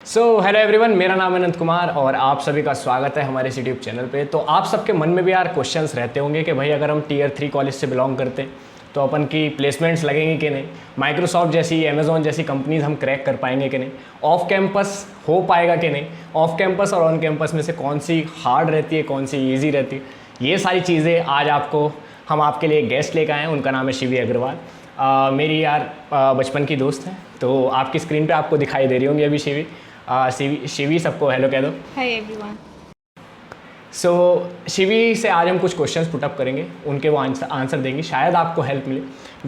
Hello everyone, मेरा नाम है अनंत कुमार और आप सभी का स्वागत है हमारे इस यूट्यूब चैनल पे। तो आप सबके मन में भी यार क्वेश्चंस रहते होंगे कि भाई अगर हम टीयर 3 कॉलेज से बिलोंग करते हैं तो अपन की प्लेसमेंट्स लगेंगी कि नहीं, माइक्रोसॉफ्ट जैसी, अमेजोन जैसी कंपनीज हम क्रैक कर पाएंगे कि नहीं, ऑफ कैंपस हो पाएगा कि नहीं, ऑफ कैंपस और ऑन कैंपस में से कौन सी हार्ड रहती है, कौन सी ईजी रहती है, ये सारी चीज़ें आज हम आपके लिए गेस्ट लेकर आए हैं। उनका नाम है शिवी अग्रवाल। मेरी यार बचपन की दोस्त है, तो आपकी स्क्रीन पे आपको दिखाई दे रही होंगी अभी शिवी। शिवी सबको हेलो कह दो। Hi everyone. सो शिवी से आज हम कुछ क्वेश्चंस पुटअप करेंगे, उनके वो आंसर देंगी, शायद आपको हेल्प मिले।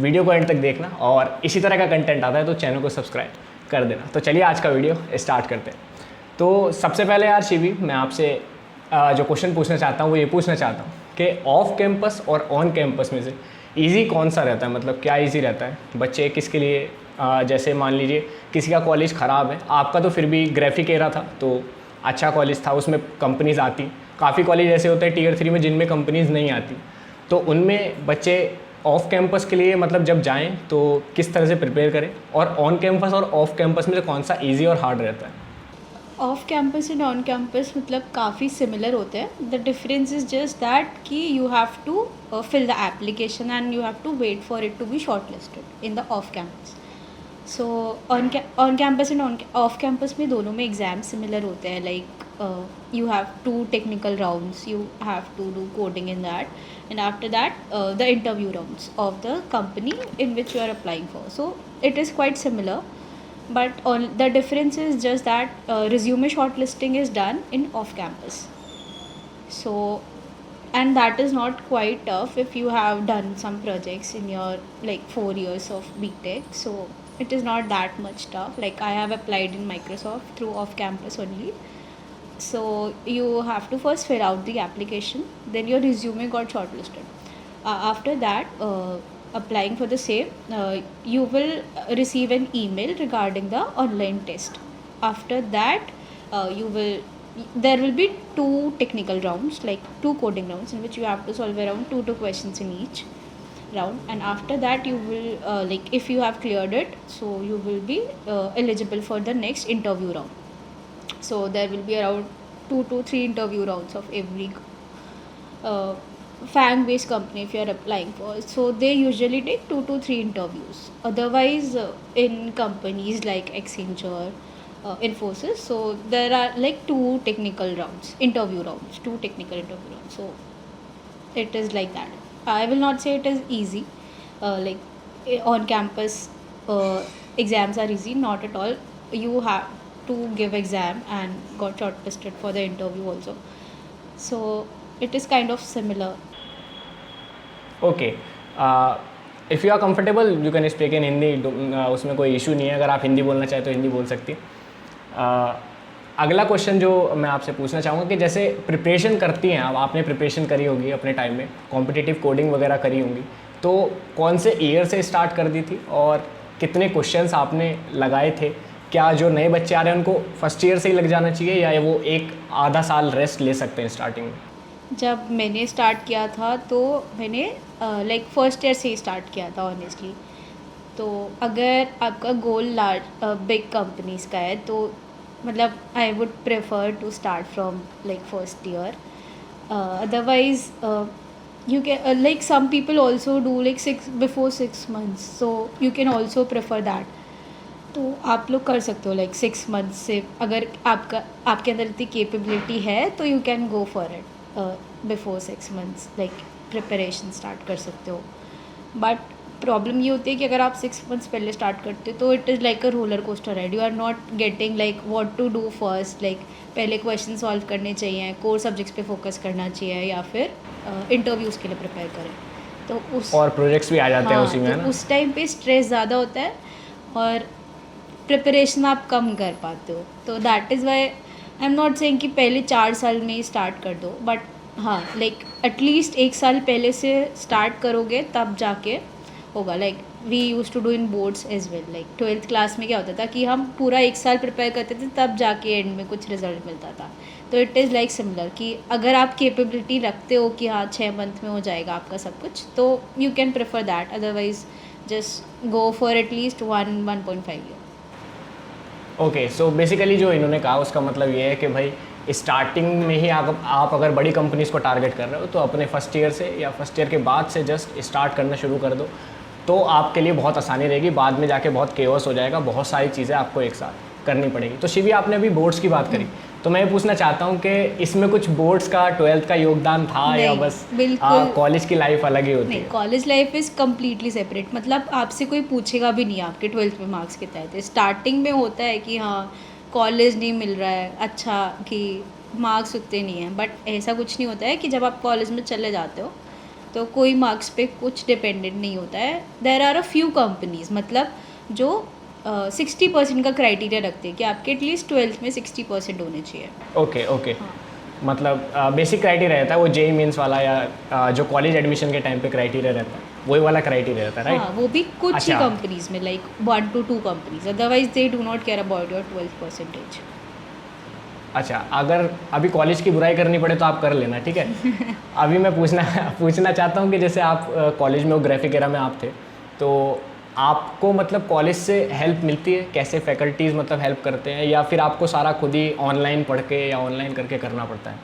वीडियो को एंड तक देखना और इसी तरह का कंटेंट आता है तो चैनल को सब्सक्राइब कर देना। तो चलिए आज का वीडियो स्टार्ट करते हैं। तो सबसे पहले यार शिवी, मैं आपसे जो क्वेश्चन पूछना चाहता हूँ वो ये पूछना चाहता हूँ कि ऑफ कैंपस और ऑन कैंपस में से ईजी कौन सा रहता है, मतलब क्या ईजी रहता है बच्चे किसके लिए। जैसे मान लीजिए किसी का कॉलेज ख़राब है, आपका तो फिर भी ग्राफिक एरा था तो अच्छा कॉलेज था, उसमें कंपनीज़ आती। काफ़ी कॉलेज ऐसे होते हैं टीयर 3 में जिनमें कंपनीज़ नहीं आती, तो उनमें बच्चे ऑफ कैंपस के लिए मतलब जब जाएं तो किस तरह से प्रिपेयर करें, और ऑन कैंपस और ऑफ कैंपस में से कौन सा ईजी और हार्ड रहता है। Off campus and on campus मतलब काफ़ी सिमिलर होते हैं। The difference is just that कि you have to fill the application and you have to wait for it to be short listed in the off campus. So on campus and off campus में दोनों में exam similar होते हैं। Like you have 2 technical rounds, you have to do coding in that, and after that the interview rounds of the company in which you are applying for. So it is quite similar, but the difference is just that resume shortlisting is done in off campus. So, and that is not quite tough if you have done some projects in your like 4 years of BTech. So it is not that much tough. Like I have applied in Microsoft through off campus only. So you have to first fill out the application, then your resume got shortlisted. After that, applying for the same, you will receive an email regarding the online test. After that, there will be 2 technical rounds, like 2 coding rounds, in which you have to solve around 2 questions in each round. And after that you will like if you have cleared it, so you will be eligible for the next interview round. So there will be around 2 to 3 interview rounds of every FANG based company if you are applying for. So they usually take 2 to 3 interviews. Otherwise in companies like Accenture, Infosys, so there are like 2 technical rounds, interview rounds, 2 technical interview rounds. So it is like that. I will not say it is easy. On campus exams are easy, not at all. You have to give exam and got shortlisted for the interview also. So it is kind of similar. Okay, if you are comfortable you can speak in Hindi, उसमें कोई issue नहीं है। अगर आप हिंदी बोलना चाहें तो हिंदी बोल सकती हैं। अगला क्वेश्चन जो मैं आपसे पूछना चाहूँगा कि जैसे प्रिपरेशन करती हैं आपने प्रिपरेशन करी होगी अपने टाइम में, कॉम्पिटिटिव कोडिंग वगैरह करी होंगी, तो कौन से ईयर से स्टार्ट कर दी थी और कितने क्वेश्चंस आपने लगाए थे। क्या जो नए बच्चे आ रहे हैं उनको फर्स्ट ईयर से ही लग जाना चाहिए या वो एक आधा साल रेस्ट ले सकते हैं स्टार्टिंग में। जब मैंने स्टार्ट किया था तो मैंने लाइक फर्स्ट ईयर से ही स्टार्ट किया था ऑनेस्टली। तो अगर आपका गोल लार्ज बिग कंपनीज का है तो मतलब I would prefer to start from like first year. Otherwise you can like some people also do like 6 months, so you can also prefer that. तो आप लोग कर सकते हो लाइक 6 मंथ्स से, अगर आपके अंदर इतनी कैपेबिलिटी है तो you can go for it before 6 months, like preparation start कर सकते हो। बट प्रॉब्लम ये होती है कि अगर आप 6 मंथ्स पहले स्टार्ट करते हो तो it is like a roller coaster ride. You are not getting like what to do first. Like पहले क्वेश्चन सॉल्व करने चाहिए, कोर सब्जेक्ट्स पे फोकस करना चाहिए, या फिर इंटरव्यूज़ के लिए प्रिपेयर करें। तो उस और प्रोजेक्ट्स भी आ जाते हैं उसी में, है तो ना? उस टाइम पे स्ट्रेस ज़्यादा होता है और प्रिपरेशन आप कम कर पाते हो। तो that is why I am not saying कि पहले 4 साल में ही स्टार्ट कर दो, बट हाँ लाइक एटलीस्ट 1 साल पहले से स्टार्ट करोगे तब जाके होगा। Like we use to do in boards as well. Like 12th class में क्या होता था कि हम पूरा 1 साल प्रिपेयर करते थे तब जाके एंड में कुछ रिजल्ट मिलता था। तो इट इज़ लाइक सिमिलर कि अगर आप कैपेबिलिटी रखते हो कि हाँ 6 मंथ में हो जाएगा आपका सब कुछ, तो you can prefer that. Otherwise just go for at least 1.5 year. Okay, so basically जो इन्होंने कहा उसका मतलब ये है कि भाई स्टार्टिंग में ही आप अगर बड़ी कंपनीज़ को टारगेट कर रहे हो तो अपने फर्स्ट ईयर से या फर्स्ट ईयर के बाद से जस्ट स्टार्ट करना शुरू कर दो, तो आपके लिए बहुत आसानी रहेगी। बाद में जाके बहुत केओस हो जाएगा, बहुत सारी चीज़ें आपको एक साथ करनी पड़ेगी। तो शिवी, आपने अभी बोर्ड्स की बात करी, तो मैं ये पूछना चाहता हूँ कि इसमें कुछ बोर्ड्स का 12th का योगदान था या नहीं, बस बिल्कुल कॉलेज की लाइफ अलग ही होती नहीं, है? College life is completely separate. मतलब आपसे कोई पूछेगा भी नहीं आपके 12th में मार्क्स कितने आए थे। स्टार्टिंग में होता है कि हाँ कॉलेज नहीं मिल रहा है, अच्छा कि मार्क्स उतने नहीं हैं, बट ऐसा कुछ नहीं होता है कि जब आप कॉलेज में चले जाते हो तो कोई मार्क्स पे कुछ डिपेंडेंट नहीं होता है। There are a few companies मतलब जो 60% का क्राइटेरिया रखते हैं कि आपके एटलीस्ट 12th में 60% होने चाहिए। ओके ओके, मतलब बेसिक क्राइटेरिया रहता है वो जेई मीन्स वाला या जो कॉलेज एडमिशन के टाइम पे क्राइटेरिया रहता है वही वाला क्राइटेरिया रहता है, राइट? हाँ, वो भी कुछ ही अच्छा। कंपनीज में, like 1 to 2 companies, otherwise they do not care about your 12th percentage. अच्छा, अगर अभी कॉलेज की बुराई करनी पड़े तो आप कर लेना, ठीक है। अभी मैं पूछना चाहता हूँ कि जैसे आप कॉलेज में वो ग्राफिक एरा में आप थे, तो आपको मतलब कॉलेज से हेल्प मिलती है? कैसे फैकल्टीज़ मतलब हेल्प करते हैं, या फिर आपको सारा खुद ही ऑनलाइन पढ़ के या ऑनलाइन करके करना पड़ता है?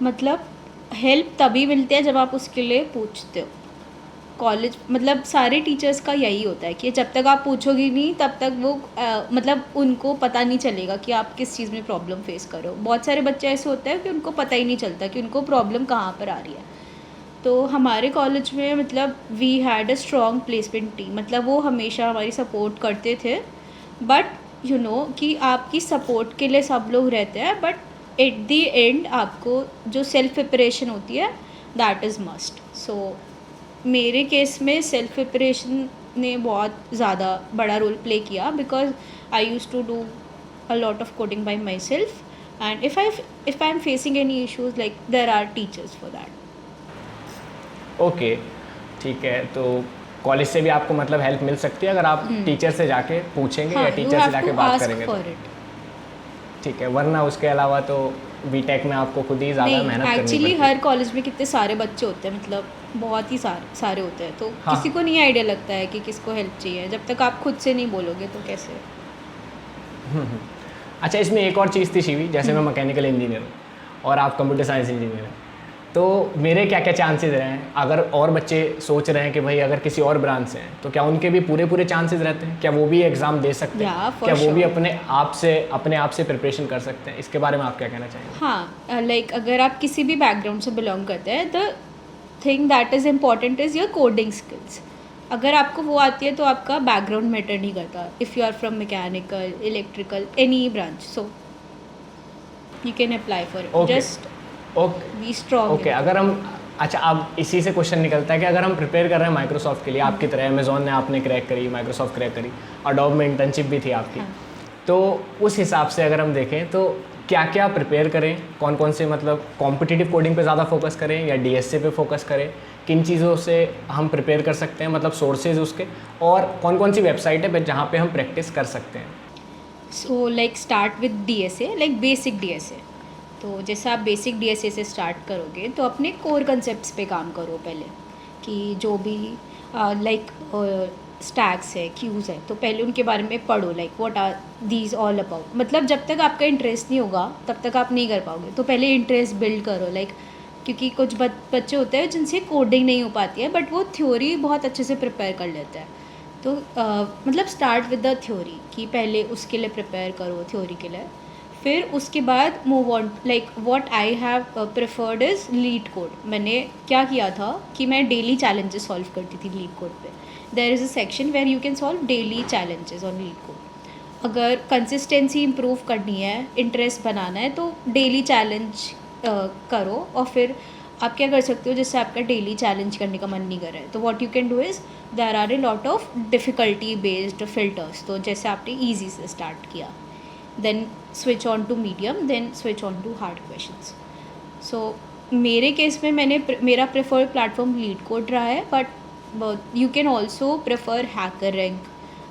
मतलब हेल्प तभी मिलती है जब आप उसके लिए पूछते हो। कॉलेज मतलब सारे टीचर्स का यही होता है कि जब तक आप पूछोगे नहीं तब तक वो मतलब उनको पता नहीं चलेगा कि आप किस चीज़ में प्रॉब्लम फेस करो। बहुत सारे बच्चे ऐसे होते हैं कि उनको पता ही नहीं चलता कि उनको प्रॉब्लम कहाँ पर आ रही है। तो हमारे कॉलेज में मतलब we had a strong placement team, मतलब वो हमेशा हमारी सपोर्ट करते थे। बट यू नो कि आपकी सपोर्ट के लिए सब लोग रहते हैं, बट एट द एंड आपको जो सेल्फ प्रिपरेशन होती है दैट इज़ मस्ट। सो मेरे केस में सेल्फ प्रिपरेशन ने बहुत ज़्यादा बड़ा रोल प्ले किया, because I use to do a lot of coding by my self, and if I am facing any issues like there are teachers for that. Okay, ठीक है। तो college से भी आपको मतलब हेल्प मिल सकती है अगर आप टीचर से जाके पूछेंगे या हाँ, यू टीचर से हैव जाके टू बात आस्क करेंगे तो? For it. ठीक है, वरना उसके अलावा तो बीटेक में आपको खुद ही ज़्यादा नहीं, मेहनत करनी एक्चुअली पड़ती है। हर कॉलेज में कितने सारे बच्चे होते हैं, मतलब बहुत ही सारे होते हैं, तो हाँ। किसी को नहीं आइडिया लगता है कि किसको हेल्प चाहिए जब तक आप खुद से नहीं बोलोगे तो कैसे। अच्छा, इसमें एक और चीज़ थी शिवी, जैसे मैं मैकेनिकल इंजीनियर हूँ और आप कंप्यूटर साइंस इंजीनियर हैं, तो मेरे क्या क्या चांसेस हैं? अगर और बच्चे सोच रहे हैं कि भाई अगर किसी और ब्रांच से हैं तो क्या उनके भी पूरे चांसेस रहते हैं? क्या वो भी एग्ज़ाम दे सकते हैं? Yeah, for क्या वो भी sure. अपने आप से प्रिपरेशन कर सकते हैं? इसके बारे में आप क्या कहना चाहेंगे? हाँ, लाइक अगर आप किसी भी बैकग्राउंड से बिलोंग करते हैं, the thing that is important is your coding skills. अगर आपको वो आती है तो आपका बैकग्राउंड मैटर नहीं करता। If you are from mechanical, electrical, any branch, so you can apply for it. Okay. Just okay be strong. Okay, अगर हम अच्छा, अब इसी से क्वेश्चन निकलता है कि अगर हम प्रिपेयर कर रहे हैं माइक्रोसॉफ्ट के लिए, आपकी तरह अमेजोन ने आपने क्रैक करी, माइक्रोसॉफ्ट क्रैक करी, अडोब में इंटर्नशिप भी थी आपकी, हाँ। तो उस हिसाब से अगर हम देखें तो क्या क्या प्रिपेयर करें? कौन कौन से मतलब कॉम्पिटिटिव कोडिंग पे ज़्यादा फोकस करें या डीएसए पे फोकस करें? किन चीज़ों से हम प्रिपेयर कर सकते हैं, मतलब सोर्सेज उसके, और कौन कौन सी वेबसाइट है जहाँ पे हम प्रैक्टिस कर सकते हैं? So like start with DSA, like basic DSA. तो जैसे आप बेसिक डीएसए से स्टार्ट करोगे तो अपने कोर कंसेप्ट्स पे काम करो पहले, कि जो भी लाइक स्टैक्स है, क्यूज़ है, तो पहले उनके बारे में पढ़ो, like what are these all about. मतलब जब तक आपका इंटरेस्ट नहीं होगा तब तक आप नहीं कर पाओगे, तो पहले इंटरेस्ट बिल्ड करो। लाइक क्योंकि कुछ बच्चे होते हैं जिनसे कोडिंग नहीं हो पाती है, बट वो थ्योरी बहुत अच्छे से प्रिपेयर कर लेते हैं। तो मतलब स्टार्ट विद द थ्योरी, कि पहले उसके लिए प्रिपेयर करो थ्योरी के लिए, फिर उसके बाद move on. Like what I have preferred is leet code. मैंने क्या किया था कि मैं डेली चैलेंजेस सॉल्व करती थी लीड कोड पे। There is a section where you can solve daily challenges on LeetCode. अगर कंसिस्टेंसी इम्प्रूव करनी है, इंटरेस्ट बनाना है, तो डेली चैलेंज करो। और फिर आप क्या कर सकते हो, जैसे आपका डेली चैलेंज करने का मन नहीं कर रहा है, तो what you can do is there are a lot of difficulty based filters. तो जैसे आपने ईजी से स्टार्ट किया, then switch on to medium, then switch on to hard questions. So मेरे केस में मेरा प्रेफर्ड प्लेटफॉर्म लीड कोड रहा है, but you can also prefer hacker rank.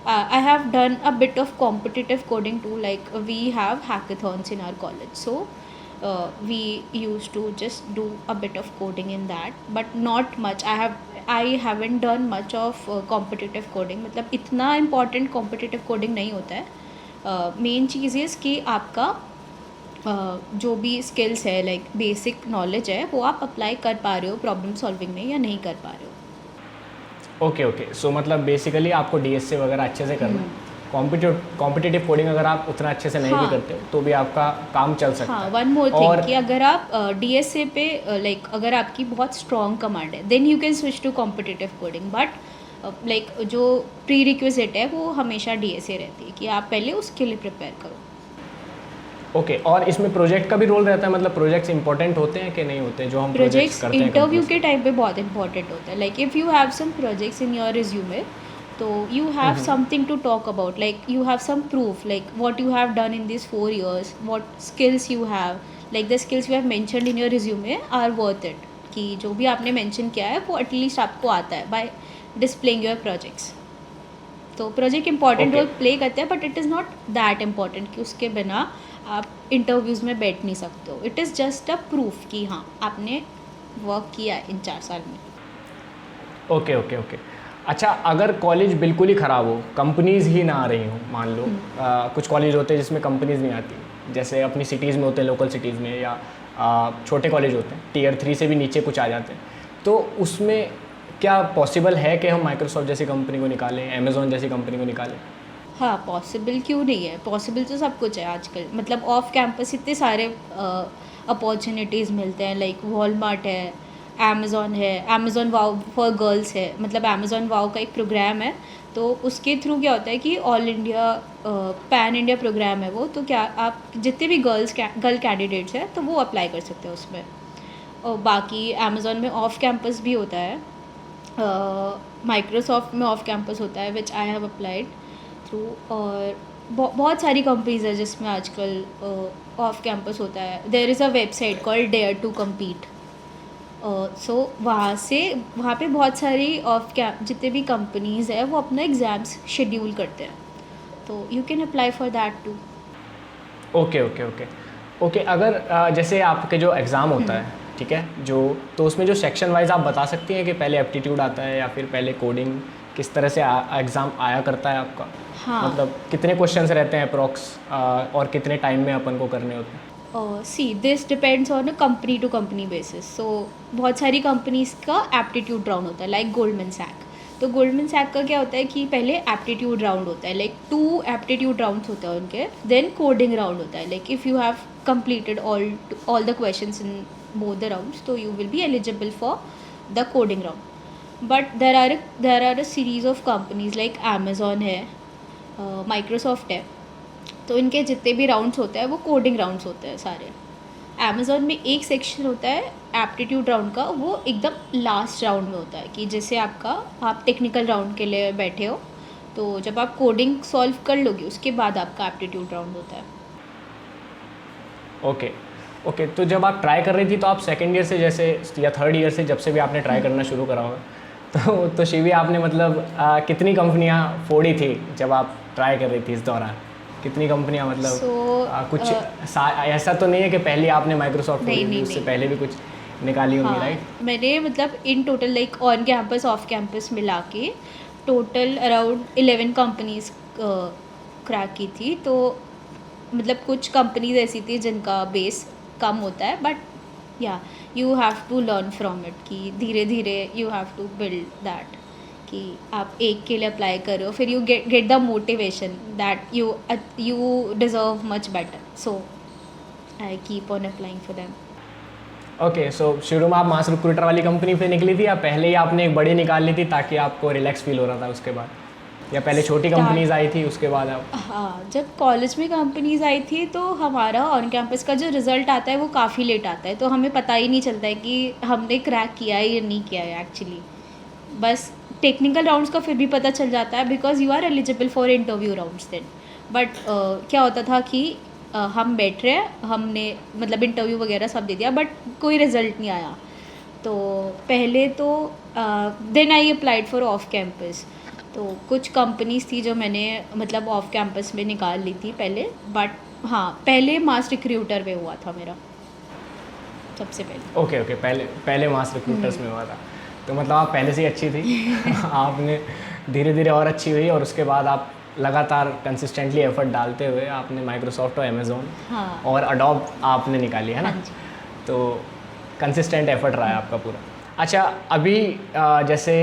I have done a bit of competitive coding too, like we have hackathons in our college, so we used to just do a bit of coding in that, but not much. I haven't done much of competitive coding. मतलब इतना important competitive coding नहीं होता है, main cheese is कि आपका जो भी skills है लाइक बेसिक नॉलेज है वो आप अप्लाई कर पा रहे हो प्रॉब्लम सॉल्विंग में या नहीं कर पा रहे हो। ओके ओके, सो मतलब बेसिकली आपको डीएसए वगैरह अच्छे से करना है। कॉम्पिटिटिव कोडिंग अगर आप उतना अच्छे से नहीं भी हाँ। करते हो तो भी आपका काम चल सकता हाँ, है। वन मोर और थिंग कि अगर आप डीएसए पे लाइक अगर आपकी बहुत स्ट्रॉन्ग कमांड है then you can switch to competitive coding, but like जो प्री रिक्विजिट है वो हमेशा डीएसए रहती है कि आप पहले उसके लिए प्रिपेयर करो। ओके, और इसमें प्रोजेक्ट का भी रोल रहता है, मतलब प्रोजेक्ट्स इंपॉर्टेंट होते हैं कि नहीं होते हैं जो हम प्रोजेक्ट्स प्रोजेक्ट्स करते हैं इंटरव्यू companies के टाइम पे बहुत इंपॉर्टेंट होता है। Like if you have some projects in your resume तो you have something to talk about, like you have some proof like what you have done in this 4 years, what skills you have, like the skills you have mentioned in your resume are worth it, कि जो भी आपने mention किया है वो at least आपको आता है बाय डिस्प्लेइंग योर प्रोजेक्ट्स। तो project important Okay. Role play करते हैं but it is not that important कि उसके बिना आप इंटरव्यूज़ में बैठ नहीं सकते हो। It is just a proof कि हाँ आपने वर्क किया है इन 4 साल में। Okay okay okay. अच्छा, अगर कॉलेज बिल्कुल ही ख़राब हो, कंपनीज़ ही ना आ रही हो, मान लो कुछ कॉलेज होते हैं जिसमें कंपनीज़ नहीं आती, जैसे अपनी सिटीज़ में होते हैं, लोकल सिटीज़ में, या छोटे कॉलेज होते हैं, टियर 3 से भी नीचे कुछ आ जाते हैं, तो उसमें क्या पॉसिबल है कि हम माइक्रोसॉफ्ट जैसी कंपनी को निकालें, अमेज़ॉन जैसी कंपनी को निकालें? हाँ, पॉसिबल क्यों नहीं है, पॉसिबल तो सब कुछ है आजकल। मतलब ऑफ कैंपस इतने सारे अपॉर्चुनिटीज़ मिलते हैं, लाइक वॉलमार्ट है, अमेज़ॉन है, अमेज़ॉन वाओ फॉर गर्ल्स है। मतलब अमेज़ॉन वाओ का एक प्रोग्राम है, तो उसके थ्रू क्या होता है कि all India pan India programme है वो, तो क्या आप जितने भी गर्ल कैंडिडेट्स हैं तो वो अप्लाई कर सकते हैं उसमें। और बाकी अमेज़ॉन में ऑफ कैंपस भी होता है, माइक्रोसॉफ्ट में ऑफ कैंपस होता है विच आई हैव अप्लाइड थ्रू, और बहुत सारी कंपनीज है जिसमें आजकल ऑफ कैंपस होता है। There is a website called dare to compete, so वहाँ पे बहुत सारी ऑफ कैंप जितने भी कंपनीज है वो अपना एग्ज़ाम्स शेड्यूल करते हैं, तो you can apply for that too. Okay okay okay okay. अगर जैसे आपके जो एग्ज़ाम होता है, ठीक है, जो तो उसमें जो सेक्शन वाइज आप बता सकती हैं कि पहले एप्टीट्यूड आता है या फिर पहले कोडिंग, किस तरह से एग्ज़ाम आया करता है आपका? हाँ, मतलब कितने क्वेश्चंस रहते हैं अप्रॉक्स, और कितने टाइम में अपन को करने होते हैं? See this depends on a company to company basis. So बहुत सारी कंपनीज का एप्टीट्यूड राउंड होता है, लाइक गोल्डमैन सैक। तो गोल्डमैन सैक का क्या होता है कि पहले एप्टीट्यूड राउंड होता है, लाइक 2 एप्टीट्यूड राउंड्स होते हैं उनके, देन कोडिंग राउंड होता है। Like if you have completed all the questions in both the rounds, so you will be eligible for the coding round. But there are a series of companies like Amazon है, Microsoft है, तो इनके जितने भी rounds होते हैं वो coding rounds होते हैं सारे। अमेज़ॉन में एक सेक्शन होता है एप्टीट्यूड राउंड का, वो एकदम लास्ट राउंड में होता है कि जैसे आप टेक्निकल राउंड के लिए बैठे हो, तो जब आप कोडिंग सॉल्व कर लोगे उसके बाद आपका एप्टीट्यूड राउंड होता है। Okay okay. तो जब आप ट्राई कर रही थी तो आप सेकेंड ईयर से जैसे या थर्ड ईयर से जब से भी आपने ट्राई करना शुरू करा होगा, तो शिवी आपने मतलब कितनी कंपनियां फोड़ी थी जब आप ट्राई कर रही थी इस दौरान? कितनी कंपनियां मतलब कुछ ऐसा तो नहीं है कि पहले आपने माइक्रोसॉफ्ट फोड़ी थी, उससे पहले भी कुछ निकाली होंगी, राइट? मैंने मतलब in total like on campus off campus मिला के टोटल अराउंड 11 कंपनीज क्रैक की थी। तो मतलब कुछ कंपनीज ऐसी थी जिनका बेस कम होता है, but yeah you have to learn from it कि धीरे धीरे you have to build that कि आप एक के लिए अप्लाई करो, फिर you get the motivation that you deserve much better, so I keep on applying for them. Okay, so शुरू में आप मास रिक्रूटर वाली कंपनी पे निकली थी या पहले ही आपने एक बड़ी निकाल ली थी ताकि आपको रिलैक्स फील हो रहा था उसके बाद, या पहले छोटी कंपनीज आई थी उसके बाद आप? हाँ, जब कॉलेज में कंपनीज आई थी तो हमारा ऑन कैंपस का जो रिज़ल्ट आता है वो काफ़ी लेट आता है, तो हमें पता ही नहीं चलता है कि हमने क्रैक किया है या नहीं किया है एक्चुअली। बस टेक्निकल राउंड्स का फिर भी पता चल जाता है because you are eligible for interview rounds then. But क्या होता था कि हम बैठ रहे हैं, हमने मतलब इंटरव्यू वगैरह सब दे दिया बट कोई रिज़ल्ट नहीं आया। तो पहले तो then I applied for off campus, तो कुछ कंपनीज थी जो मैंने मतलब ऑफ कैंपस में निकाल ली थी पहले, बट हाँ पहले मास रिक्रूटर में हुआ था मेरा सबसे पहले। ओके ओके, पहले मास रिक्रूटर्स में हुआ था, तो मतलब आप पहले से ही अच्छी थी आपने धीरे धीरे और अच्छी हुई और उसके बाद आप लगातार कंसिस्टेंटली एफर्ट डालते हुए आपने माइक्रोसॉफ्ट और अमेज़ोन हाँ और अडोब आपने निकाली है ना। हाँ जी। तो कंसिस्टेंट एफर्ट रहा है आपका पूरा। अच्छा, अभी जैसे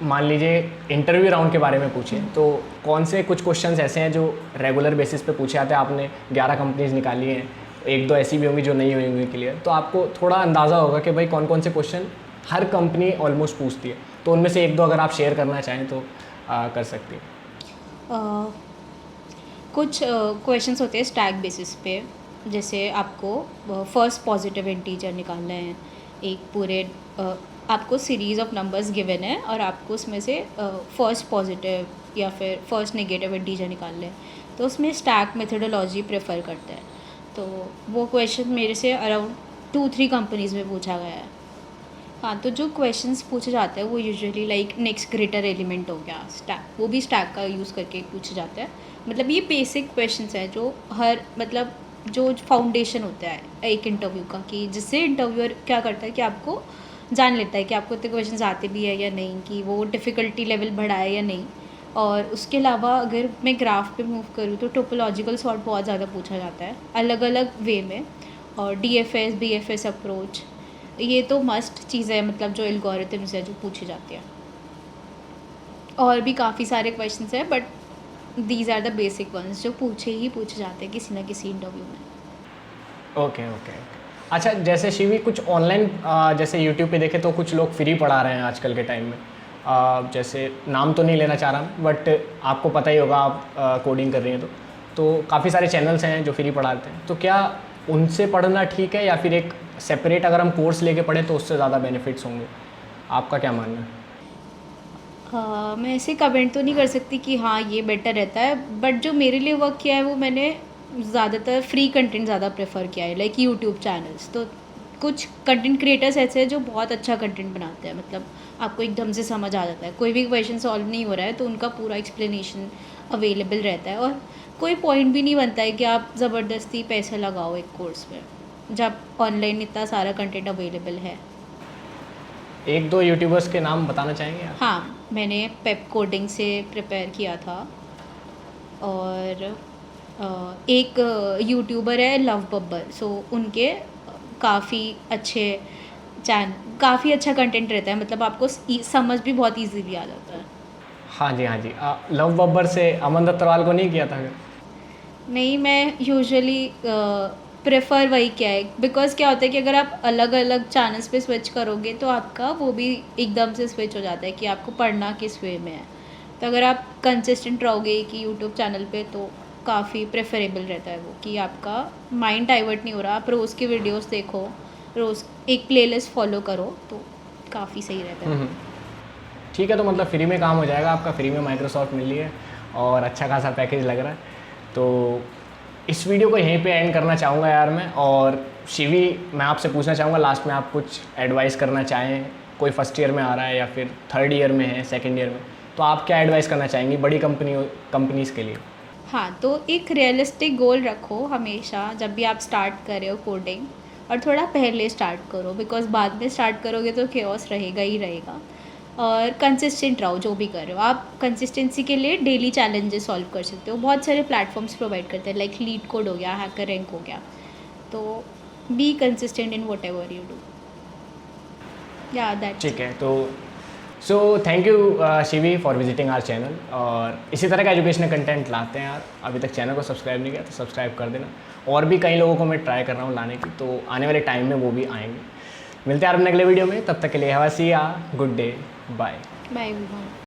मान लीजिए इंटरव्यू राउंड के बारे में पूछे तो कौन से कुछ क्वेश्चंस ऐसे हैं जो रेगुलर बेसिस पे पूछे जाते हैं? आपने 11 कंपनीज निकाली हैं, एक दो ऐसी भी होंगी जो नहीं हुई होंगी क्लियर, तो आपको थोड़ा अंदाज़ा होगा कि भाई कौन कौन से क्वेश्चन हर कंपनी ऑलमोस्ट पूछती है। तो उनमें से एक दो अगर आप शेयर करना चाहें तो कर सकती हैं। कुछ क्वेश्चंस होते हैं स्टैक बेसिस पे, जैसे आपको फर्स्ट पॉजिटिव इंटीजर निकालना है। एक पूरे आपको सीरीज़ ऑफ नंबर्स गिवन है और आपको उसमें से फर्स्ट पॉजिटिव या फिर फर्स्ट नेगेटिव इंटीजर निकालना है, तो उसमें स्टैक मेथडोलॉजी प्रेफर करते हैं। तो वो क्वेश्चन मेरे से अराउंड 2-3 कंपनीज़ में पूछा गया है। हाँ, तो जो क्वेश्चंस पूछे जाते हैं वो usually like next greater element हो गया, स्टैक, वो भी स्टैक का यूज़ करके पूछे जाते हैं। मतलब ये बेसिक क्वेश्चंस हैं जो हर मतलब जो फाउंडेशन होता है एक इंटरव्यू का, कि जिससे इंटरव्यूअर क्या करता है कि आपको जान लेता है कि आपको इतने क्वेश्चंस आते भी है या नहीं, कि वो डिफ़िकल्टी लेवल बढ़ा है या नहीं। और उसके अलावा अगर मैं ग्राफ पे मूव करूँ तो टोपोलॉजिकल सॉर्ट बहुत ज़्यादा पूछा जाता है अलग अलग वे में, और DFS BFS अप्रोच, ये तो मस्ट चीज़ है, मतलब जो एल्गोरिथम्स है जो पूछे जाते हैं। और भी काफ़ी सारे क्वेश्चंस हैं but these are the basic ones जो पूछे जाते हैं किसी ना किसी इंटरव्यू में। Okay okay. अच्छा, जैसे शिवी कुछ ऑनलाइन जैसे यूट्यूब पे देखे तो कुछ लोग फ्री पढ़ा रहे हैं आजकल के टाइम में। जैसे नाम तो नहीं लेना चाह रहा मैं, बट आपको पता ही होगा, आप कोडिंग कर रही हैं तो काफ़ी सारे चैनल्स हैं जो फ्री पढ़ाते हैं। तो क्या उनसे पढ़ना ठीक है या फिर एक सेपरेट अगर हम कोर्स लेके पढ़ें तो उससे ज़्यादा बेनिफिट्स होंगे? आपका क्या मानना है? मैं ऐसे कमेंट तो नहीं कर सकती कि हाँ ये बेटर रहता है, बट जो मेरे लिए वर्क किया है वो मैंने ज़्यादातर फ्री कंटेंट ज़्यादा प्रेफर किया है, लाइक यूट्यूब चैनल्स। तो कुछ कंटेंट क्रिएटर्स ऐसे हैं जो बहुत अच्छा कंटेंट बनाते हैं, मतलब आपको एकदम से समझ आ जाता है, कोई भी क्वेश्चन सॉल्व नहीं हो रहा है तो उनका पूरा एक्सप्लेनेशन अवेलेबल रहता है, और कोई पॉइंट भी नहीं बनता है कि आप ज़बरदस्ती पैसा लगाओ एक कोर्स में जब ऑनलाइन इतना सारा कंटेंट अवेलेबल है। एक दो यूट्यूबर्स के नाम बताना चाहेंगे आप? हाँ, मैंने पेप कोडिंग से प्रिपेयर किया था, और एक यूट्यूबर है लव बब्बर, सो उनके काफ़ी अच्छे काफ़ी अच्छा कंटेंट रहता है, मतलब आपको समझ भी बहुत ईजीली आ जाता है। हाँ जी हाँ जी। लव बब्बर से अमन दत्तरवाल को नहीं किया था क्या? नहीं, मैं यूजुअली प्रेफर वही किया है, बिकॉज क्या होता है कि अगर आप अलग अलग चैनल्स पे स्विच करोगे तो आपका वो भी एकदम से स्विच हो जाता है कि आपको पढ़ना किस वे में है। तो अगर आप कंसिस्टेंट रहोगे कि यूट्यूब चैनल पे तो काफ़ी प्रेफरेबल रहता है वो, कि आपका माइंड डाइवर्ट नहीं हो रहा, आप रोज़ की वीडियोस देखो, रोज़ एक प्लेलिस्ट फॉलो करो, तो काफ़ी सही रहता है। ठीक है, तो मतलब फ्री में काम हो जाएगा आपका, फ्री में माइक्रोसॉफ्ट मिल रही है और अच्छा खासा पैकेज लग रहा है। तो इस वीडियो को यहीं पे एंड करना चाहूँगा यार मैं। और शिवी, मैं आपसे पूछना चाहूँगा लास्ट में, आप कुछ एडवाइस करना चाहें, कोई फर्स्ट ईयर में आ रहा है या फिर थर्ड ईयर में है, सेकंड ईयर में, तो आप क्या एडवाइस करना चाहेंगी बड़ी कंपनीज़ के लिए? हाँ, तो एक रियलिस्टिक गोल रखो हमेशा जब भी आप स्टार्ट कर रहे हो कोडिंग, और थोड़ा पहले स्टार्ट करो, बिकॉज बाद में स्टार्ट करोगे तो केओस रहेगा ही रहेगा। और कंसिस्टेंट रहो जो भी कर रहे हो। आप कंसिस्टेंसी के लिए डेली चैलेंजेस सॉल्व कर सकते हो, बहुत सारे प्लेटफॉर्म्स प्रोवाइड करते हैं, लाइक लीड कोड हो गया, हैकर रैंक हो गया। तो be consistent in whatever you do. या दैट। ठीक है, तो so thank you Shivi for visiting our channel. और इसी तरह का एजुकेशनल कंटेंट लाते हैं यार। अभी तक चैनल को सब्सक्राइब नहीं किया तो सब्सक्राइब कर देना। और भी कई लोगों को मैं ट्राई कर रहा हूँ लाने की, तो आने वाले टाइम में वो भी आएंगे। मिलते हैं यार अपने अगले वीडियो में, तब तक के लिए have a see ya good day, bye bye everyone.